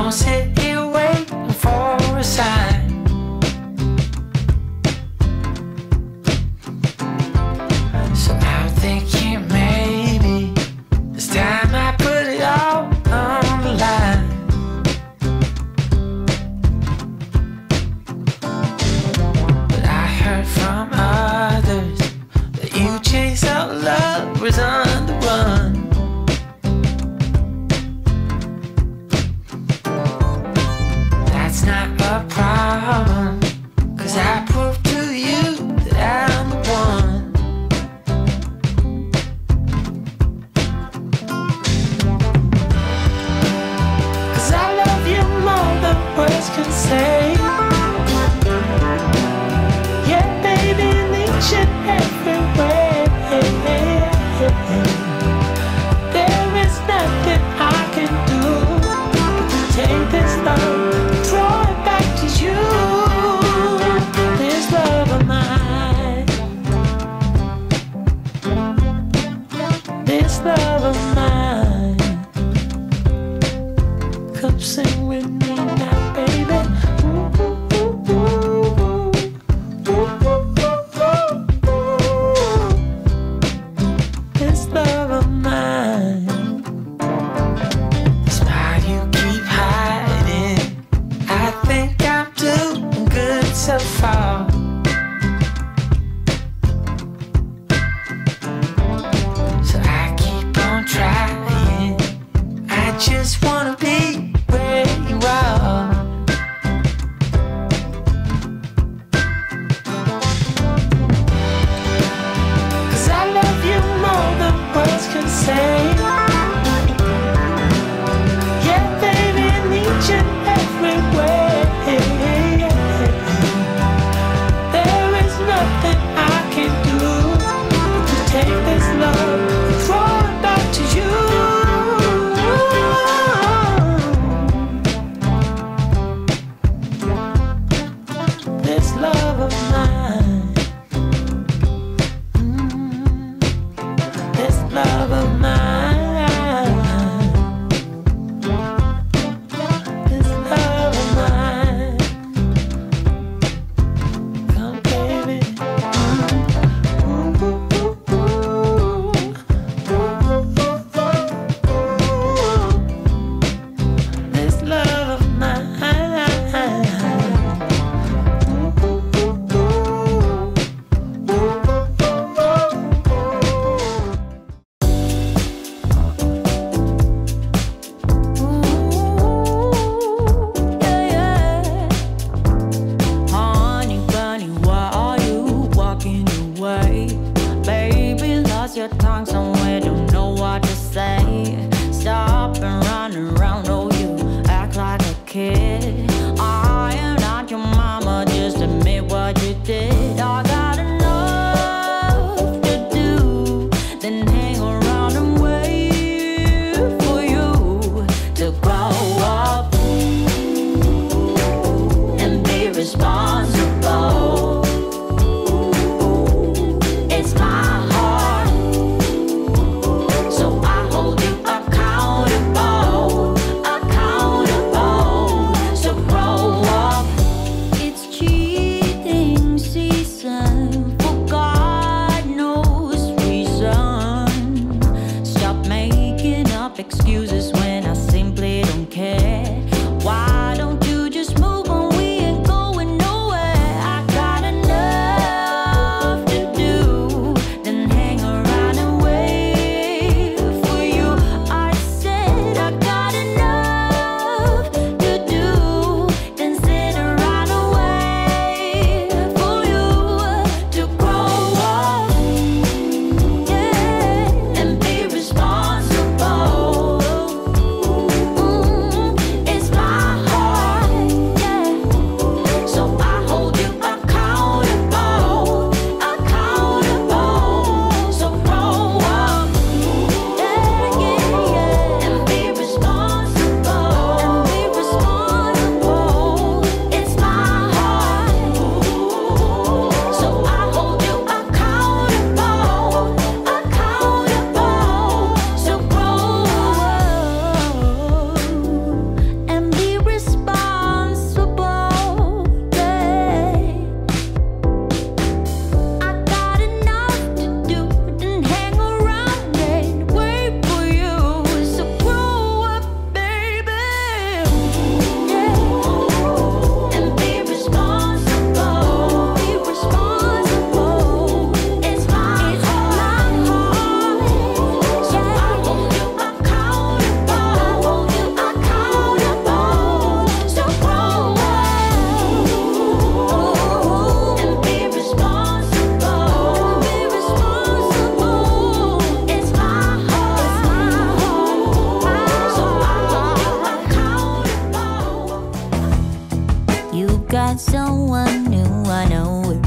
Don't sit here waiting for a sign. So I'm thinking maybe it's time I put it all on the line. But I heard from others that you chase out lovers on the run. That's not a problem, 'cause I proved to you that I'm the one. Cause I love you more than words can say. Yeah, baby, in each and every way. There is nothing I can do to take this love, draw it back to you. This love of mine, this love of mine. Come sing with me now, baby. Ooh, ooh, ooh, ooh, ooh, ooh, ooh. This love of mine. The smile you keep hiding, I think I'm doing good so far. So I keep on trying. I just wanna be where you are. Cause I love you more than words can say. Yeah, baby, in each and every way. There is nothing I can do to take this love and draw it back to you. This love of mine. This love of mine. This love of mine. Come, baby. Ooh, ooh, ooh, ooh. Ooh, ooh, ooh. This love of mine. Ooh, ooh, ooh, ooh. Honey bunny, why are you walking away? Baby, lost your tongue somewhere, don't know what to say. Stop and run around, oh you act like a kid. I am not your mama, just admit what you did. I got enough to do, then hang around and wait for you to grow up and be responsible. It's my heart, so I hold you accountable, accountable. find someone new, I know it.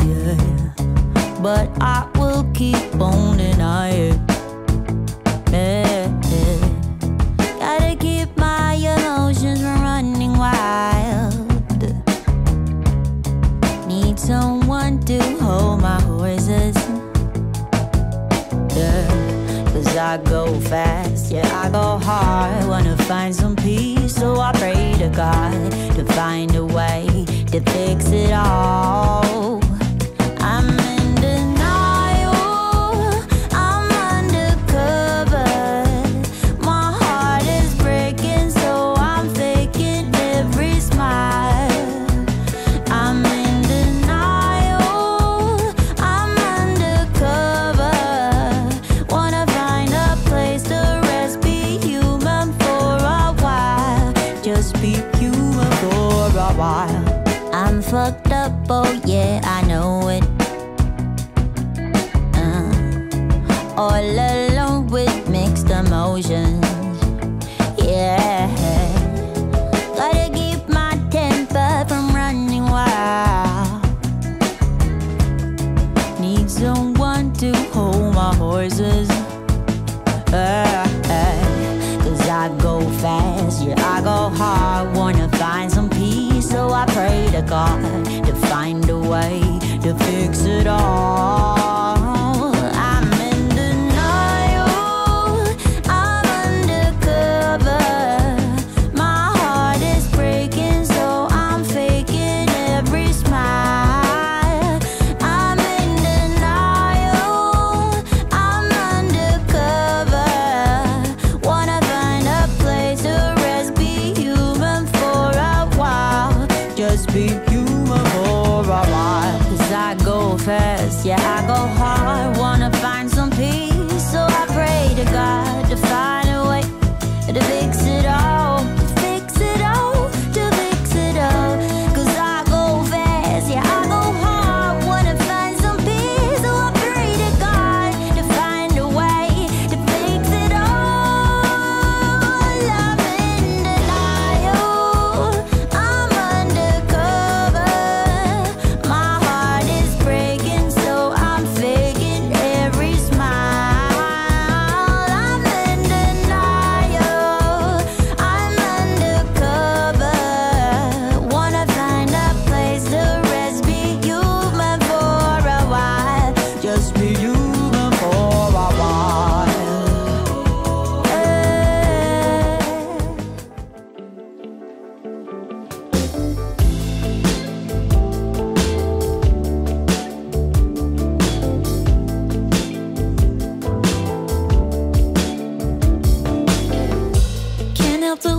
Yeah, but I will keep on denying it. Gotta keep my emotions from running wild. Need someone to hold my horses. Yeah, 'cause I go fast, yeah, I go hard. Wanna find some peace, so I pray to God to find a way to fix it all. I'm in denial, I'm undercover. My heart is breaking, so I'm faking every smile. I'm in denial, I'm undercover. Wanna find a place to rest, be human for a while. Just be human for a while. I'm fucked up, oh yeah, I know it. All alone with mixed emotions. Yeah, gotta keep my temper from running wild. Need someone to hold my horses. 'Cause I go fast, yeah, I go hard. Wanna find some peace, so I pray to God to find a way to fix it all. I'm in denial, I'm undercover. My heart is breaking, so I'm faking every smile. I'm in denial, I'm undercover. Wanna find a place to rest, be human for a while. Just be human for a while. 'Cause I go fast, yeah, I go hard. Wanna find some peace, so I pray to God to find a way to fix it all. To fix it all, to fix it all. 'Cause I go fast, yeah, I go hard. Wanna find some peace, so I pray to God to find a way to fix it all. I'm in denial, I'm undercover. My heart is breaking, so I'm faking every smile. I'm in denial, I'm undercover. Wanna find a place to rest, be human for a while. Just be human for a while. Can't help the